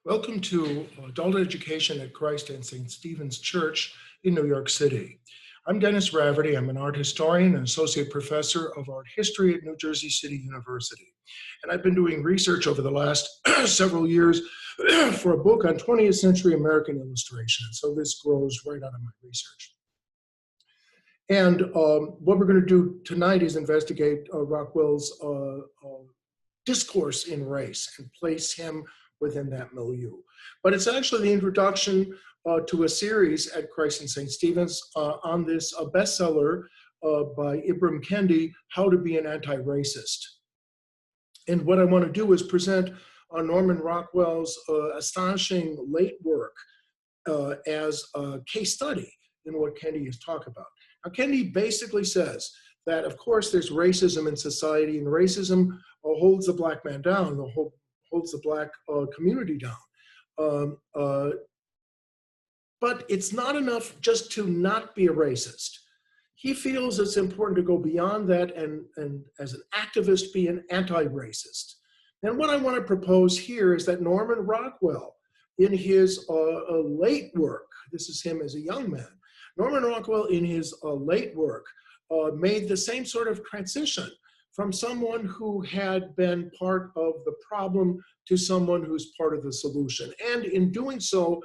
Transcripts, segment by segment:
Welcome to Adult Education at Christ and St. Stephen's Church in New York City. I'm Dennis Rafferty. I'm an art historian and associate professor of art history at New Jersey City University. And I've been doing research over the last several years for a book on 20th century American illustration. So this grows right out of my research. And what we're going to do tonight is investigate Rockwell's discourse in race and place him within that milieu. But it's actually the introduction to a series at Christ and St. Stephen's on this bestseller by Ibram Kendi, How to Be an Anti-Racist. And what I want to do is present Norman Rockwell's astonishing late work as a case study in what Kendi is talking about. Now, Kendi basically says that, of course, there's racism in society, and racism holds the black man down, holds the black community down. But it's not enough just to not be a racist. He feels it's important to go beyond that and as an activist, be an anti-racist. And what I want to propose here is that Norman Rockwell, in his late work, this is him as a young man, Norman Rockwell in his late work made the same sort of transition from someone who had been part of the problem to someone who's part of the solution. And in doing so,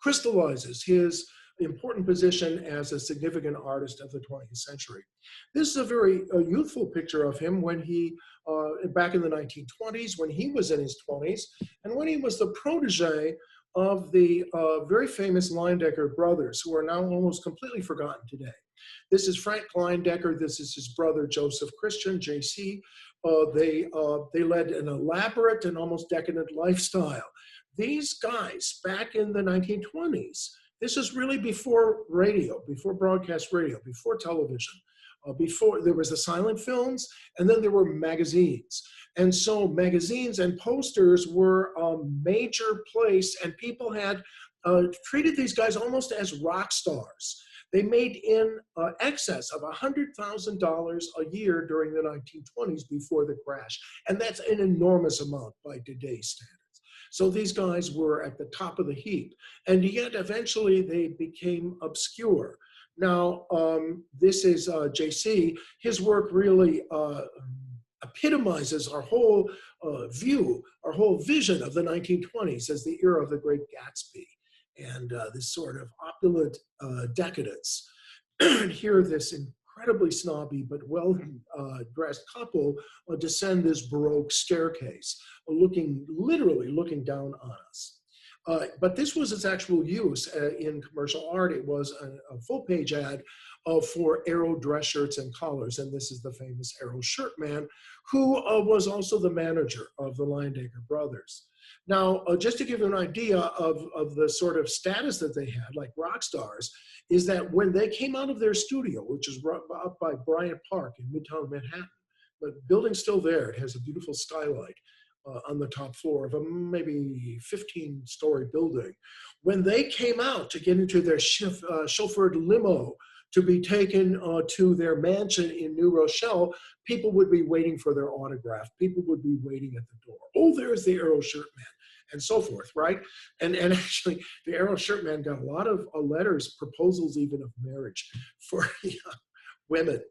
crystallizes his important position as a significant artist of the 20th century. This is a very youthful picture of him when he, back in the 1920s, when he was in his 20s, and when he was the protege of the very famous Leyendecker brothers, who are now almost completely forgotten today. This is Frank Leyendecker. This is his brother, Joseph Christian, JC. They led an elaborate and almost decadent lifestyle. These guys, back in the 1920s, this is really before radio, before broadcast radio, before television, before there was the silent films, and then there were magazines. And so magazines and posters were a major place, and people had treated these guys almost as rock stars. They made in excess of $100,000 a year during the 1920s before the crash. And that's an enormous amount by today's standards. So these guys were at the top of the heap. And yet eventually they became obscure. Now, this is JC. His work really epitomizes our whole view, our whole vision of the 1920s as the era of the Great Gatsby and this sort of opulent decadence. And here, this incredibly snobby but well-dressed couple descend this Baroque staircase, literally looking down on us. But this was its actual use in commercial art. It was a full-page ad for Arrow dress shirts and collars, and this is the famous Arrow shirt man, who was also the manager of the Leyendecker brothers. Now, just to give you an idea of the sort of status that they had, like rock stars, is that when they came out of their studio, which is up by Bryant Park in Midtown Manhattan, the building's still there. It has a beautiful skylight on the top floor of a maybe 15-story building. When they came out to get into their chauffeured limo to be taken to their mansion in New Rochelle, people would be waiting for their autograph. People would be waiting at the door. Oh, there's the Arrow shirt man, and so forth, right? And actually, the Arrow shirt man got a lot of letters, proposals even of marriage for women.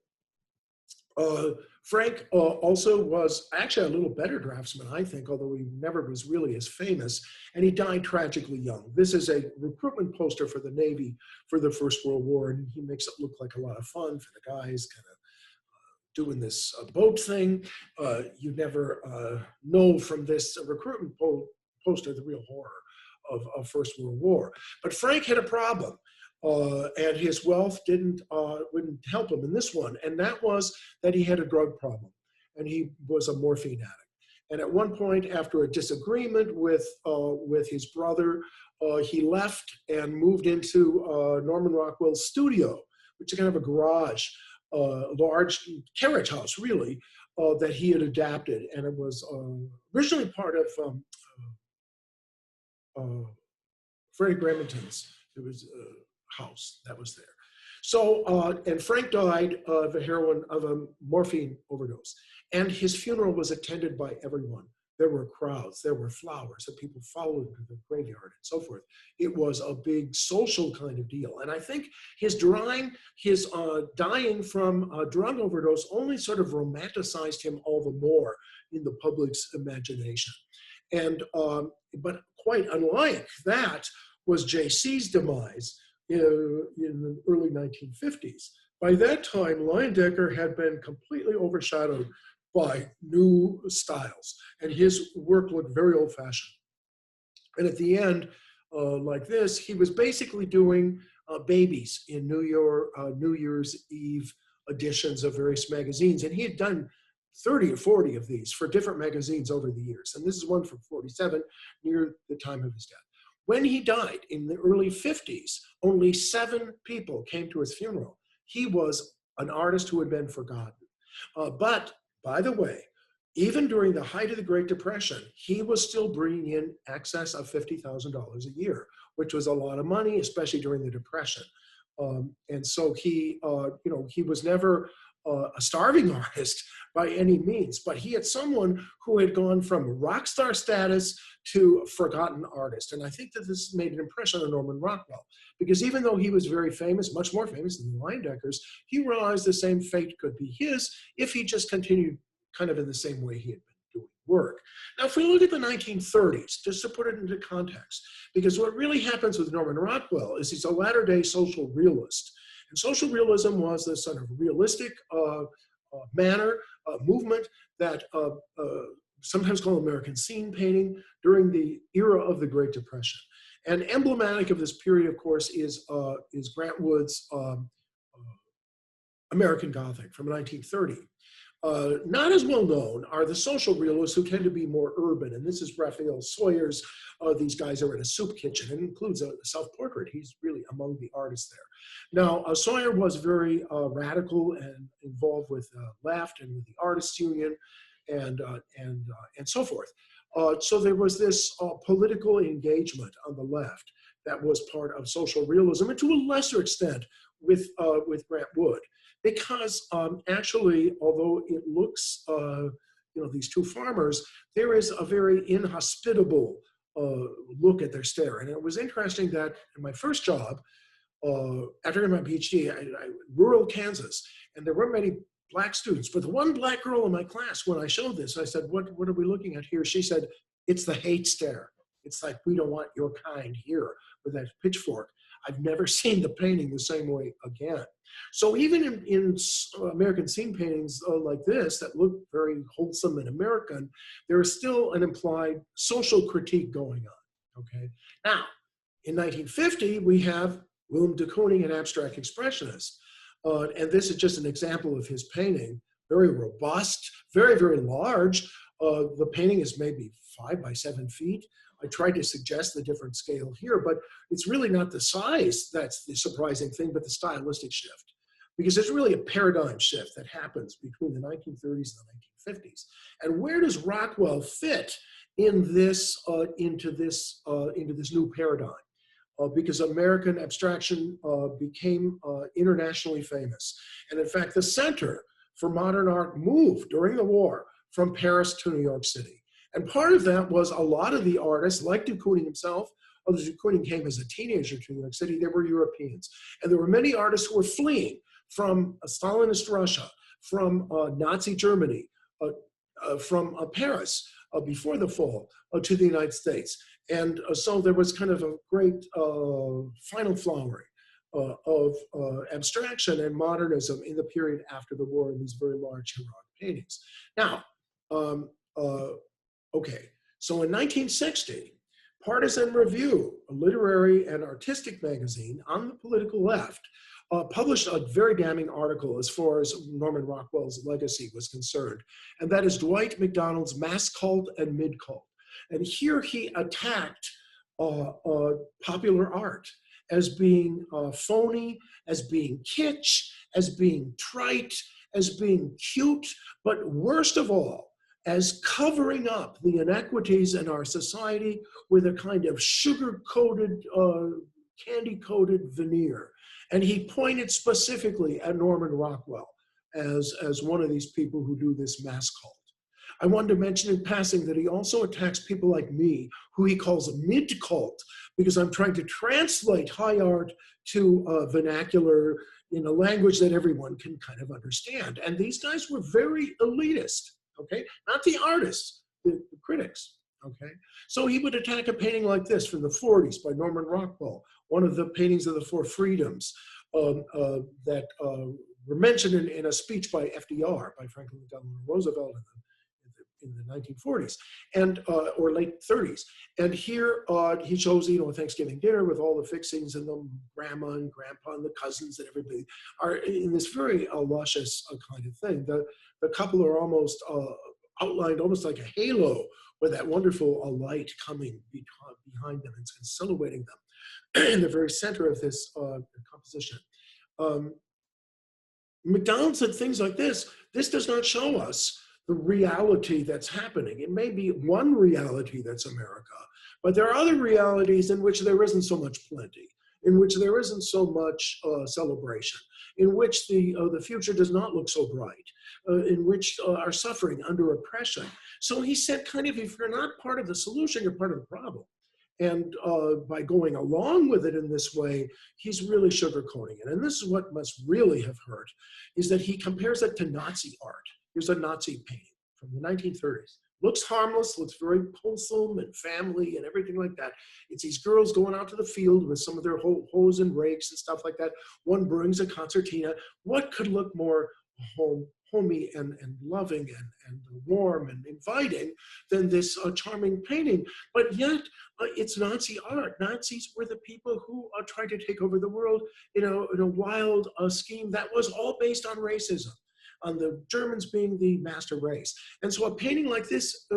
Frank also was actually a little better draftsman, I think, although he never was really as famous, and he died tragically young. This is a recruitment poster for the Navy for the First World War, and he makes it look like a lot of fun for the guys kind of doing this boat thing. You never know from this recruitment poster the real horror of First World War. But Frank had a problem. And his wealth wouldn't help him in this one, and that was that he had a drug problem, and he was a morphine addict. And at one point, after a disagreement with his brother, he left and moved into Norman Rockwell's studio, which is kind of a garage, large carriage house, really, that he had adapted, and it was originally part of Freddie Bremerton's. It was house that was there. So, and Frank died of a morphine overdose. And his funeral was attended by everyone. there were crowds, there were flowers, and people followed to the graveyard and so forth. It was a big social kind of deal. And I think his dying from a drug overdose only sort of romanticized him all the more in the public's imagination. And but quite unlike that was JC's demise in the early 1950s. By that time, Leyendecker had been completely overshadowed by new styles, and his work looked very old-fashioned. And at the end, like this, he was basically doing babies in New Year's Eve editions of various magazines, and he had done 30 or 40 of these for different magazines over the years. And this is one from 47, near the time of his death. When he died in the early 50s, only 7 people came to his funeral. He was an artist who had been forgotten. But, by the way, even during the height of the Great Depression, he was still bringing in excess of $50,000 a year, which was a lot of money, especially during the Depression. And so he was never a starving artist by any means, but he had someone who had gone from rock star status to forgotten artist. And I think that this made an impression on Norman Rockwell, because even though he was very famous, much more famous than the Leyendeckers, he realized the same fate could be his if he just continued kind of in the same way he had been doing work. Now, if we look at the 1930s, just to put it into context, because what really happens with Norman Rockwell is he's a latter-day social realist. And social realism was this sort of realistic movement that sometimes called American scene painting during the era of the Great Depression. And emblematic of this period, of course, is Grant Wood's American Gothic from 1930. Not as well known are the social realists who tend to be more urban. And this is Raphael Sawyer's These Guys Are in a Soup Kitchen. It includes a self-portrait. He's really among the artists there. Now, Sawyer was very radical and involved with left and with the Artists Union and so forth. So there was this political engagement on the left that was part of social realism, and to a lesser extent with Grant Wood. Because actually, although it looks, these two farmers, there is a very inhospitable look at their stare. And it was interesting that in my first job, after getting my PhD, I rural Kansas, and there weren't many Black students, but the one Black girl in my class, when I showed this, I said, what are we looking at here? She said, it's the hate stare. It's like, we don't want your kind here with that pitchfork. I've never seen the painting the same way again. So even in American scene paintings like this that look very wholesome and American, there is still an implied social critique going on, okay? Now, in 1950, we have Willem de Kooning, an abstract expressionist. And this is just an example of his painting, very robust, very, very large. The painting is maybe 5 by 7 feet. I tried to suggest the different scale here, but it's really not the size that's the surprising thing, but the stylistic shift. Because there's really a paradigm shift that happens between the 1930s and the 1950s. And where does Rockwell fit in this, into this new paradigm? Because American abstraction became internationally famous. And in fact, the center for modern art moved during the war from Paris to New York City. And part of that was a lot of the artists, like de Kooning himself, although de Kooning came as a teenager to New York City, they were Europeans. And there were many artists who were fleeing from Stalinist Russia, from Nazi Germany, from Paris before the fall to the United States. And so there was kind of a great final flowering of abstraction and modernism in the period after the war in these very large heroic paintings. Now, okay, so in 1960, Partisan Review, a literary and artistic magazine on the political left, published a very damning article as far as Norman Rockwell's legacy was concerned, and that is Dwight MacDonald's Mass Cult and Mid Cult. And here he attacked popular art as being phony, as being kitsch, as being trite, as being cute, but worst of all, as covering up the inequities in our society with a kind of sugar-coated, candy-coated veneer. And he pointed specifically at Norman Rockwell as one of these people who do this mass cult. I wanted to mention in passing that he also attacks people like me, who he calls a mid-cult, because I'm trying to translate high art to vernacular in a language that everyone can kind of understand. And these guys were very elitist, okay? Not the artists, the critics, okay? So he would attack a painting like this from the 40s by Norman Rockwell, one of the paintings of the Four Freedoms that were mentioned in a speech by FDR, by Franklin Delano Roosevelt in the 1940s and or late 30s. And here he shows, you know, a Thanksgiving dinner with all the fixings and the grandma and grandpa and the cousins and everybody are in this very luscious kind of thing. The couple are almost outlined almost like a halo with that wonderful light coming behind them and silhouetting them in the very center of this composition. McDonald said things like this does not show us the reality that's happening. It may be one reality that's America, but there are other realities in which there isn't so much plenty, in which there isn't so much celebration, in which the future does not look so bright, in which are suffering under oppression. So he said, kind of, if you're not part of the solution, you're part of the problem. And by going along with it in this way, he's really sugarcoating it. And this is what must really have hurt, is that he compares it to Nazi art. Here's a Nazi painting from the 1930s. Looks harmless, looks very wholesome and family and everything like that. It's these girls going out to the field with some of their hoes and rakes and stuff like that. One brings a concertina. What could look more homey and loving and warm and inviting than this charming painting? But yet, it's Nazi art. Nazis were the people who tried to take over the world, you know, in a wild scheme that was all based on racism, on the Germans being the master race. And so a painting like this,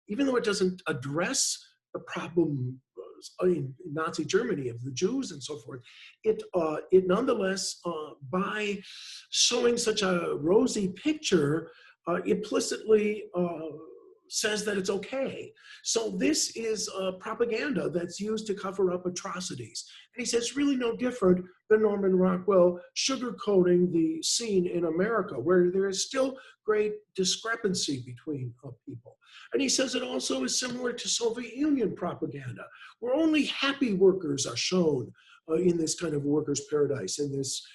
even though it doesn't address the problem in Nazi Germany of the Jews and so forth, it nonetheless, by showing such a rosy picture, implicitly says that it's okay. So this is propaganda that's used to cover up atrocities. And he says it's really no different than Norman Rockwell sugarcoating the scene in America, where there is still great discrepancy between people. And he says it also is similar to Soviet Union propaganda, where only happy workers are shown in this kind of workers' paradise, in this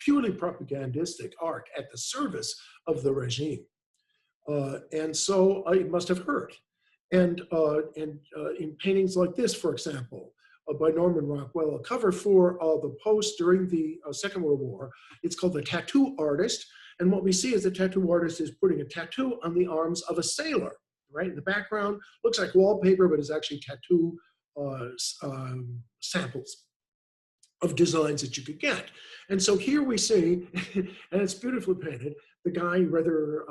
purely propagandistic art at the service of the regime. And so it must have hurt. And in paintings like this, for example, by Norman Rockwell, a cover for the Post during the Second World War, it's called The Tattoo Artist. And what we see is the tattoo artist is putting a tattoo on the arms of a sailor, right? In the background, looks like wallpaper, but it's actually tattoo samples of designs that you could get. And so here we see, and it's beautifully painted, the guy rather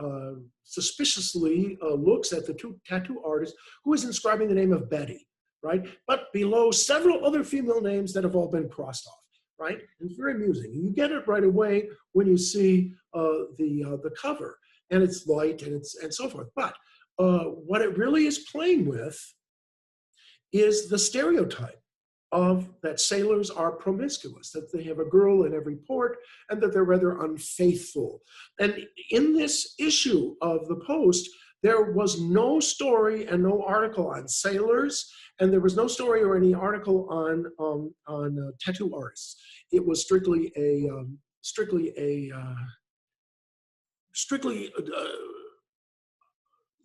suspiciously looks at the tattoo artist who is inscribing the name of Betty, right? But below several other female names that have all been crossed off, right? It's very amusing. You get it right away when you see the cover, and it's light and so forth. But what it really is playing with is the stereotype of that sailors are promiscuous, that they have a girl in every port, and that they're rather unfaithful. And in this issue of the Post, there was no story and no article on sailors, and there was no story or any article on tattoo artists. It was strictly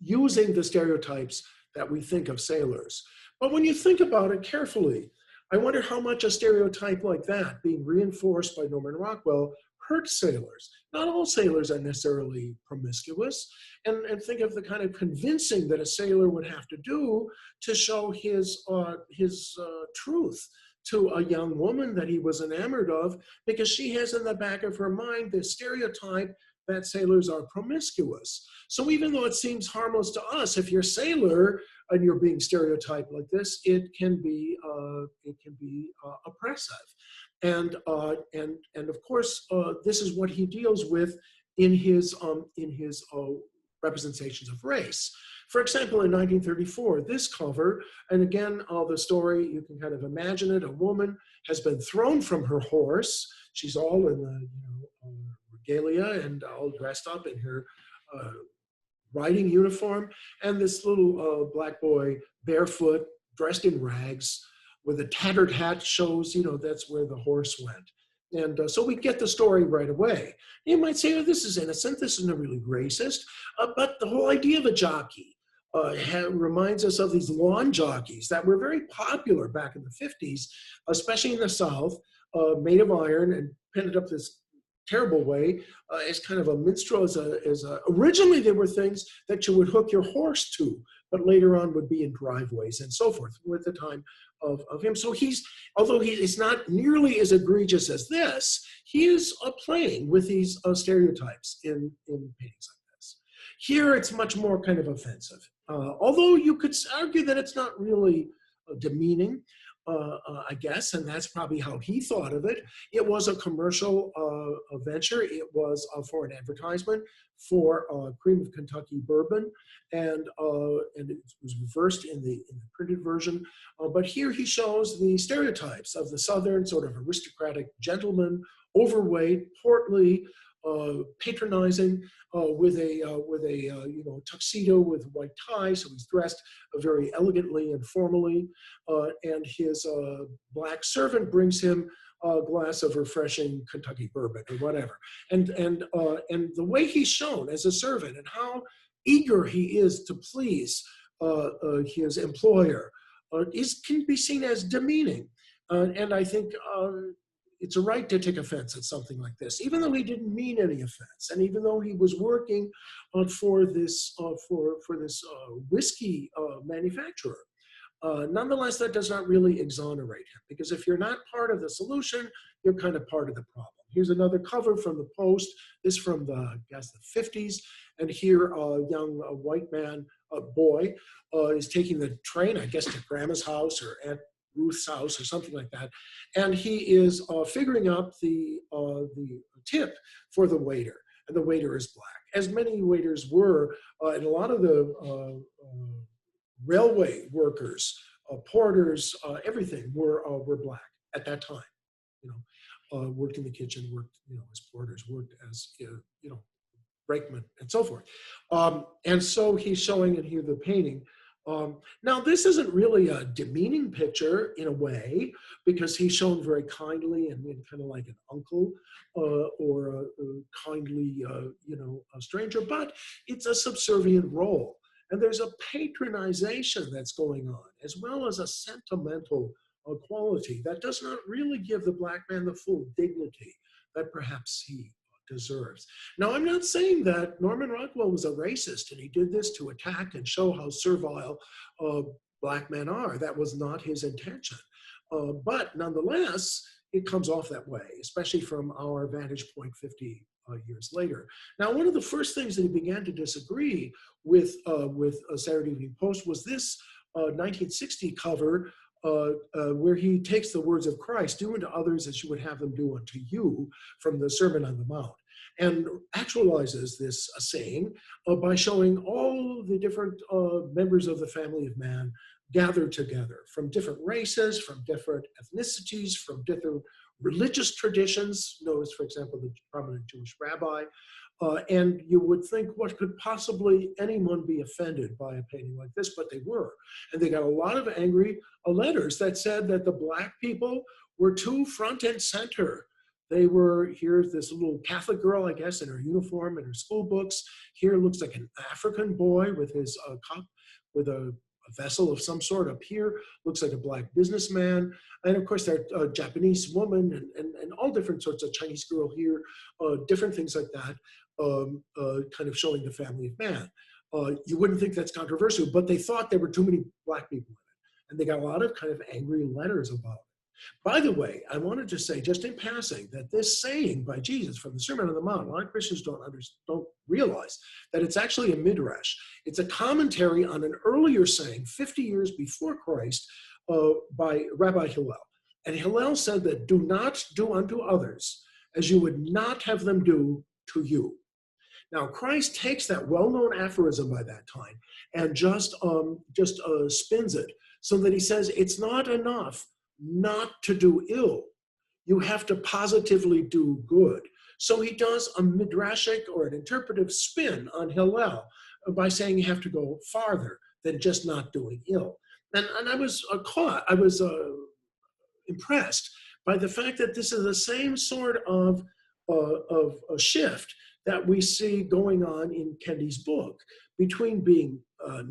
using the stereotypes that we think of sailors. But when you think about it carefully, I wonder how much a stereotype like that, being reinforced by Norman Rockwell, hurts sailors. Not all sailors are necessarily promiscuous, and think of the kind of convincing that a sailor would have to do to show his truth to a young woman that he was enamored of, because she has in the back of her mind this stereotype that sailors are promiscuous. So even though it seems harmless to us, if you're a sailor and you're being stereotyped like this, it can be oppressive. And of course, this is what he deals with in his representations of race. For example, in 1934, this cover, and again, the story, you can kind of imagine it, a woman has been thrown from her horse. She's all in the regalia and all dressed up in her riding uniform, and this little black boy barefoot, dressed in rags, with a tattered hat shows, that's where the horse went. And so we get the story right away. You might say, oh, this is innocent, this isn't really racist, but the whole idea of a jockey reminds us of these lawn jockeys that were very popular back in the 50s, especially in the South, made of iron and painted up this terrible way as kind of a minstrel. Originally, they were things that you would hook your horse to, but later on would be in driveways and so forth with the time of him. So although he is not nearly as egregious as this, he is playing with these stereotypes in paintings like this. Here, it's much more kind of offensive. Although you could argue that it's not really demeaning, I guess, and that's probably how he thought of it. It was a commercial venture. It was for an advertisement for Cream of Kentucky bourbon, and it was reversed in the printed version. But here he shows the stereotypes of the Southern sort of aristocratic gentleman, overweight, portly, patronizing, with a tuxedo with a white tie, so he's dressed very elegantly and formally, and his black servant brings him a glass of refreshing Kentucky bourbon or whatever, and the way he's shown as a servant and how eager he is to please his employer can be seen as demeaning, and I think. It's a right to take offense at something like this, even though he didn't mean any offense, and even though he was working for this whiskey manufacturer. Nonetheless, that does not really exonerate him, because if you're not part of the solution, you're kind of part of the problem. Here's another cover from the Post. This from the 50s, and here a young white man, a boy, is taking the train, I guess, to Grandma's house or Aunt Ruth's house or something like that, and he is figuring out the tip for the waiter, and the waiter is black, as many waiters were, and a lot of the railway workers, porters, everything were black at that time. Worked in the kitchen, worked as porters, worked as brakemen, and so forth. And so he's showing in here the painting. Now, this isn't really a demeaning picture in a way, because he's shown very kindly and kind of like an uncle or a kindly, a stranger, but it's a subservient role. And there's a patronization that's going on, as well as a sentimental quality that does not really give the black man the full dignity that perhaps he deserves. Now, I'm not saying that Norman Rockwell was a racist and he did this to attack and show how servile black men are. That was not his intention. But nonetheless, it comes off that way, especially from our vantage point 50 years later. Now, one of the first things that he began to disagree with Saturday Evening Post was this 1960 cover where he takes the words of Christ, "Do unto others as you would have them do unto you," from the Sermon on the Mount, and actualizes this saying by showing all the different members of the family of man gathered together from different races, from different ethnicities, from different religious traditions. Notice, for example, the prominent Jewish rabbi. And you would think, what could possibly anyone be offended by a painting like this? But they were. And they got a lot of angry letters that said that the black people were too front and center. They were, here's this little Catholic girl, I guess, in her uniform and her school books. Here looks like an African boy with his cup, with a vessel of some sort. Up here looks like a black businessman, and of course that Japanese woman and all different sorts of Chinese girl here, different things like that, kind of showing the family of man. You wouldn't think that's controversial, but they thought there were too many black people in it, and they got a lot of kind of angry letters about it. By the way, I wanted to say, just in passing, that this saying by Jesus from the Sermon on the Mount, a lot of Christians don't realize that it's actually a midrash. It's a commentary on an earlier saying 50 years before Christ by Rabbi Hillel. And Hillel said that do not do unto others as you would not have them do to you. Now, Christ takes that well-known aphorism by that time and just spins it so that he says it's not enough not to do ill. You have to positively do good. So he does a midrashic or an interpretive spin on Hillel, by saying you have to go farther than just not doing ill. And I was I was impressed by the fact that this is the same sort of a shift that we see going on in Kendi's book between being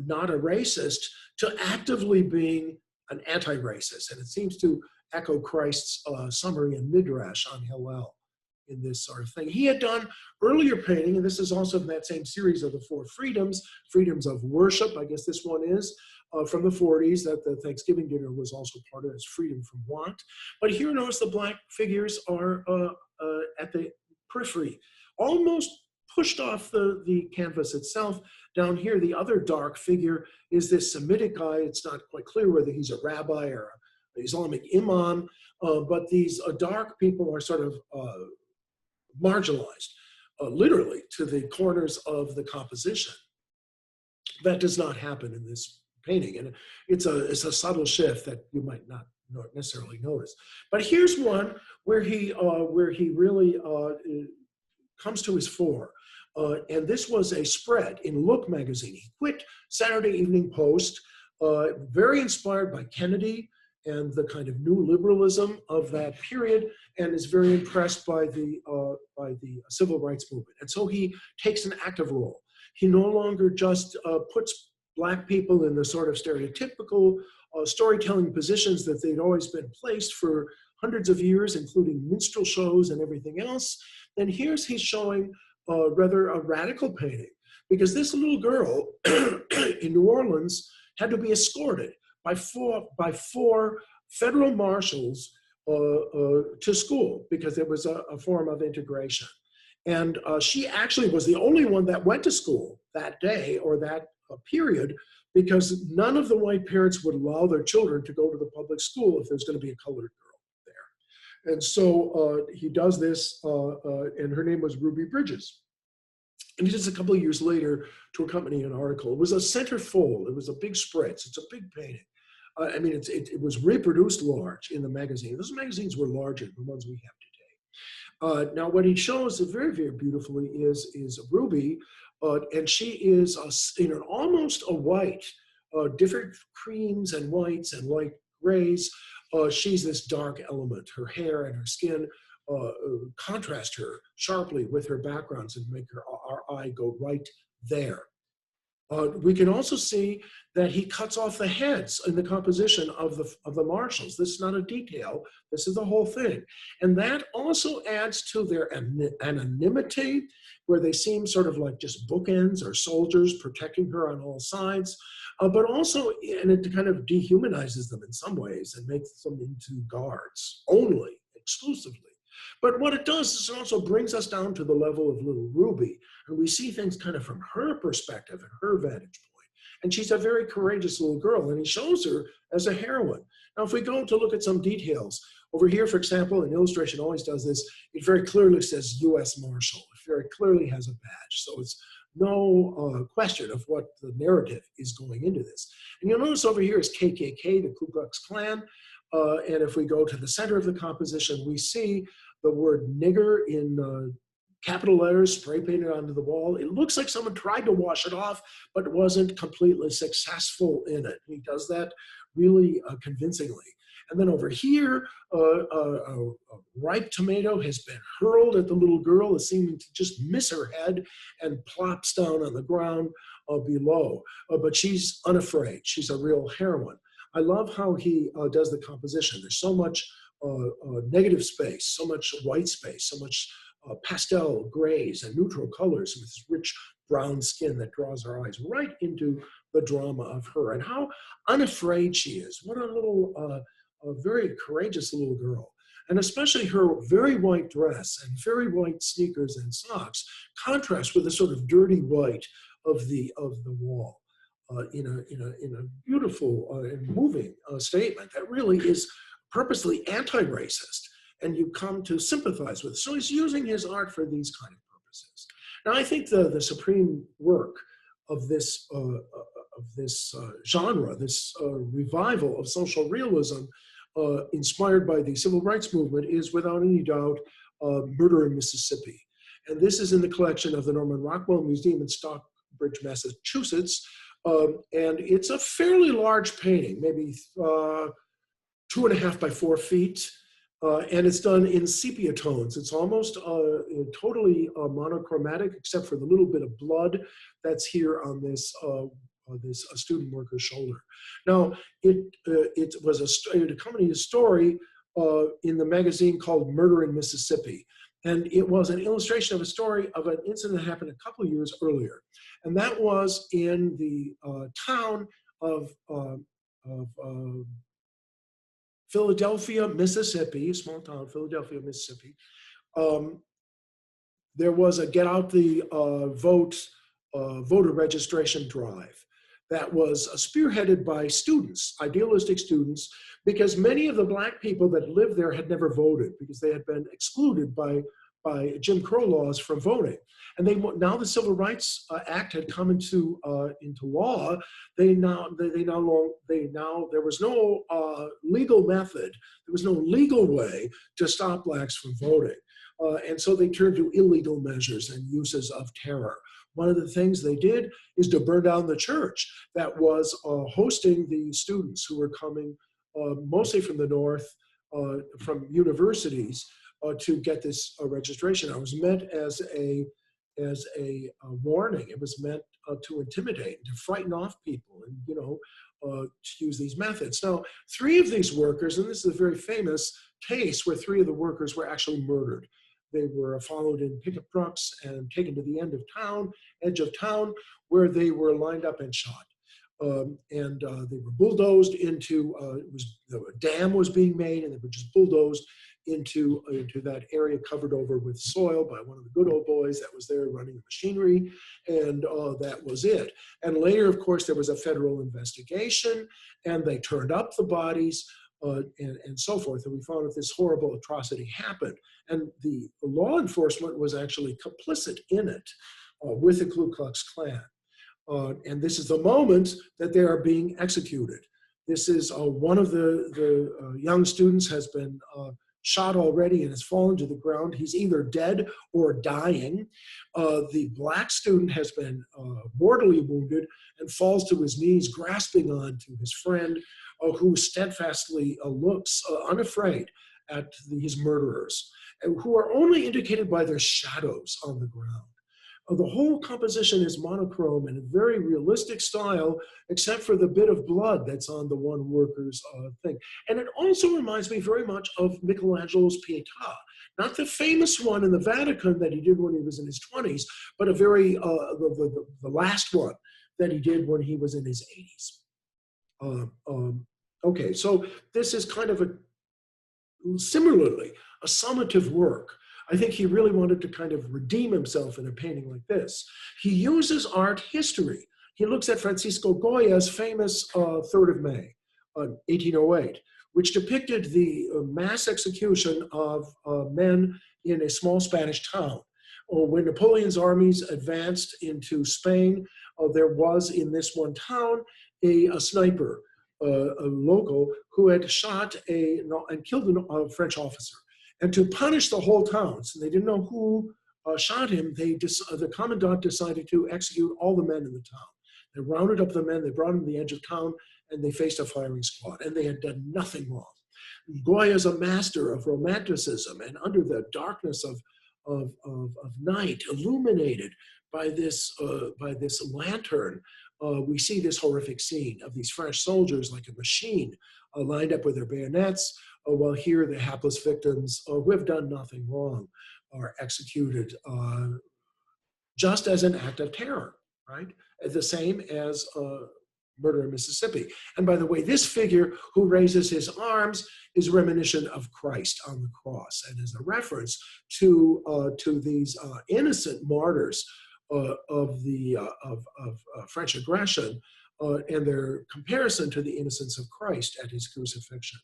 not a racist to actively being an anti-racist. And it seems to echo Christ's summary in Midrash on Hillel in this sort of thing. He had done earlier painting, and this is also in that same series of the four freedoms, freedoms of worship, I guess this one is, from the 40s, that the Thanksgiving dinner was also part of as freedom from want. But here, notice the black figures are at the periphery, almost pushed off the canvas itself. Down here, the other dark figure is this Semitic guy. It's not quite clear whether he's a rabbi or an Islamic imam, but these dark people are sort of marginalized, literally, to the corners of the composition. That does not happen in this painting, and it's a subtle shift that you might not necessarily notice. But here's one where he really comes to his fore, and this was a spread in Look magazine. He quit Saturday Evening Post, very inspired by Kennedy and the kind of new liberalism of that period, and is very impressed by the civil rights movement. And so he takes an active role. He no longer just puts Black people in the sort of stereotypical storytelling positions that they'd always been placed for hundreds of years, including minstrel shows and everything else. And he's showing rather a radical painting, because this little girl in New Orleans had to be escorted by four federal marshals to school because there was a form of integration. And she actually was the only one that went to school that day or that period, because none of the white parents would allow their children to go to the public school if there's going to be a colored girl there. And so he does this, and her name was Ruby Bridges. And he does a couple of years later to accompany an article. It was a centerfold. It was a big spritz. It's a big painting. I mean, it was reproduced large in the magazine. Those magazines were larger than the ones we have today. Now, what he shows very, very beautifully is Ruby, and she is in an almost a white, different creams and whites and light grays. She's this dark element. Her hair and her skin contrast her sharply with her backgrounds and make our eye go right there. We can also see that he cuts off the heads in the composition of the marshals. This is not a detail. This is the whole thing. And that also adds to their anonymity, where they seem sort of like just bookends or soldiers protecting her on all sides. But also, and it kind of dehumanizes them in some ways and makes them into guards only, exclusively. But what it does is it also brings us down to the level of little Ruby, and we see things kind of from her perspective and her vantage point. And she's a very courageous little girl, and he shows her as a heroine. Now, if we go to look at some details, over here, for example, an illustration always does this, it very clearly says U.S. Marshal. It very clearly has a badge, so it's no question of what the narrative is going into this. And you'll notice over here is KKK, the Ku Klux Klan, and if we go to the center of the composition, we see the word nigger in capital letters spray painted onto the wall. It looks like someone tried to wash it off, but wasn't completely successful in it. He does that really convincingly. And then over here, a ripe tomato has been hurled at the little girl, seeming to just miss her head and plops down on the ground below. But she's unafraid. She's a real heroine. I love how he does the composition. There's so much negative space, so much white space, so much pastel grays and neutral colors with this rich brown skin that draws our eyes right into the drama of her and how unafraid she is. What a little, very courageous little girl. And especially her very white dress and very white sneakers and socks contrast with the sort of dirty white of the wall. In a beautiful and moving statement that really is purposely anti-racist, and you come to sympathize with. So he's using his art for these kind of purposes. Now, I think the supreme work of this genre, this revival of social realism, inspired by the civil rights movement, is without any doubt Murder in Mississippi. And this is in the collection of the Norman Rockwell Museum in Bridge, Massachusetts. And it's a fairly large painting, maybe 2.5 by 4 feet. And it's done in sepia tones. It's almost totally monochromatic, except for the little bit of blood that's here on this student worker's shoulder. Now, it accompanied a story in the magazine called Murder in Mississippi. And it was an illustration of a story of an incident that happened a couple of years earlier. And that was in the town of Philadelphia, Mississippi, small town, Philadelphia, Mississippi. There was a get out the vote voter registration drive that was spearheaded by students, idealistic students, because many of the Black people that lived there had never voted because they had been excluded by Jim Crow laws from voting. And now the Civil Rights Act had come into law. There was no legal method, there was no legal way to stop Blacks from voting. And so they turned to illegal measures and uses of terror. One of the things they did is to burn down the church that was hosting the students who were coming mostly from the north, from universities, to get this registration. It was meant as a warning. It was meant to intimidate, to frighten off people, and to use these methods. Now, 3 of these workers, and this is a very famous case where 3 of the workers were actually murdered. They were followed in pickup trucks and taken to the edge of town, where they were lined up and shot. They were bulldozed into, a dam was being made, and they were just bulldozed into that area covered over with soil by one of the good old boys that was there running the machinery, and that was it. And later, of course, there was a federal investigation, and they turned up the bodies, and so forth, and we found that this horrible atrocity happened. And the law enforcement was actually complicit in it with the Ku Klux Klan. And this is the moment that they are being executed. This is one of the young students has been shot already and has fallen to the ground. He's either dead or dying. The Black student has been mortally wounded and falls to his knees, grasping on to his friend, who steadfastly looks unafraid at these murderers, who are only indicated by their shadows on the ground. The whole composition is monochrome in a very realistic style, except for the bit of blood that's on the one worker's thing. And it also reminds me very much of Michelangelo's Pietà, not the famous one in the Vatican that he did when he was in his 20s, but the last one that he did when he was in his 80s. Okay, so this is kind of similarly a summative work. I think he really wanted to kind of redeem himself in a painting like this. He uses art history. He looks at Francisco Goya's famous 3rd of May, 1808, which depicted the mass execution of men in a small Spanish town. When Napoleon's armies advanced into Spain, there was in this one town a sniper, a local, who had shot and killed a French officer. And to punish the whole town, so they didn't know who shot him, the commandant decided to execute all the men in the town. They rounded up the men, they brought them to the edge of town, and they faced a firing squad, and they had done nothing wrong. Goya is a master of romanticism, and under the darkness of night, illuminated by this lantern, we see this horrific scene of these French soldiers like a machine lined up with their bayonets, while here the hapless victims who have done nothing wrong are executed just as an act of terror, right? The same as murder in Mississippi. And by the way, this figure who raises his arms is reminiscent of Christ on the cross and is a reference to these innocent martyrs of French aggression and their comparison to the innocence of Christ at his crucifixion.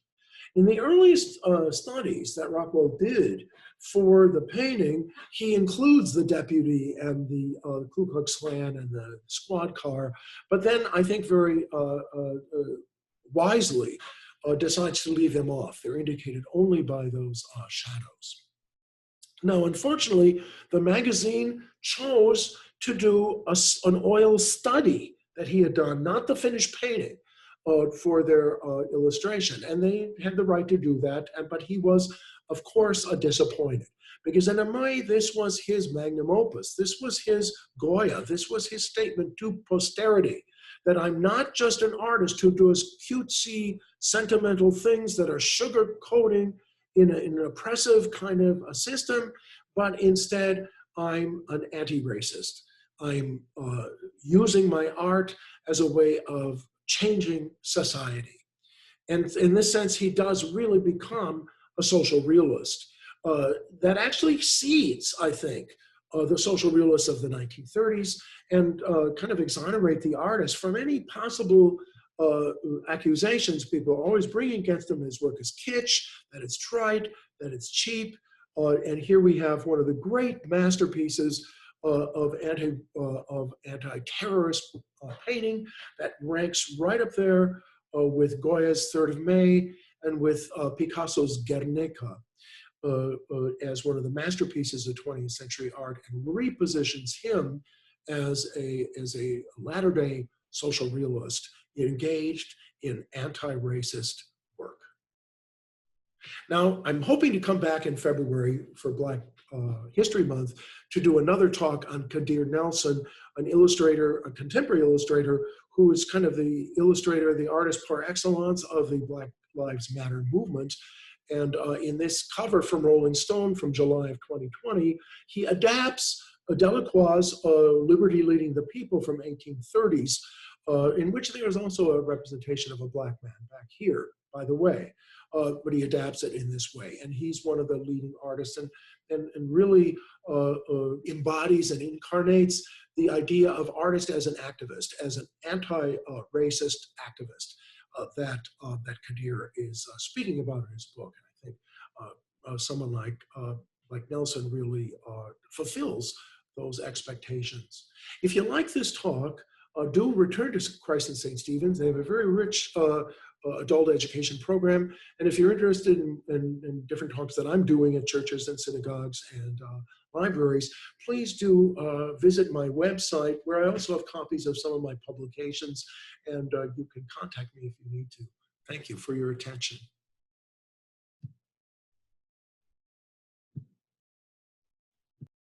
In the earliest studies that Rockwell did for the painting, he includes the deputy and the Ku Klux Klan and the squad car, but then I think very wisely decides to leave them off. They're indicated only by those shadows. Now, unfortunately, the magazine chose to do an oil study that he had done, not the finished painting, for their illustration. And they had the right to do that, but he was, of course, disappointed. Because in a way, this was his magnum opus. This was his Goya. This was his statement to posterity, that I'm not just an artist who does cutesy, sentimental things that are sugar-coating in an oppressive kind of a system, but instead, I'm an anti-racist. I'm using my art as a way of changing society. And in this sense, he does really become a social realist. That actually seeds, I think, the social realists of the 1930s and kind of exonerate the artist from any possible accusations people are always bringing against him. His work is kitsch, that it's trite, that it's cheap. And here we have one of the great masterpieces of anti-terrorist painting that ranks right up there with Goya's 3rd of May and with Picasso's Guernica as one of the masterpieces of 20th century art, and repositions him as a latter-day social realist engaged in anti-racist work. Now, I'm hoping to come back in February for Black History Month to do another talk on Kadir Nelson, an illustrator, a contemporary illustrator, who is kind of the illustrator, the artist par excellence of the Black Lives Matter movement. And in this cover from Rolling Stone from July of 2020, he adapts Delacroix's Liberty Leading the People from 1830s, in which there is also a representation of a Black man back here, by the way. But he adapts it in this way. And he's one of the leading artists and really embodies and incarnates the idea of artist as an activist, as an anti-racist activist that Kadir is speaking about in his book. And I think someone like Nelson really fulfills those expectations. If you like this talk, do return to Christ and St. Stephen's. They have a very rich adult education program. And if you're interested in different talks that I'm doing at churches and synagogues and libraries, please do visit my website, where I also have copies of some of my publications, and you can contact me if you need to. Thank you for your attention.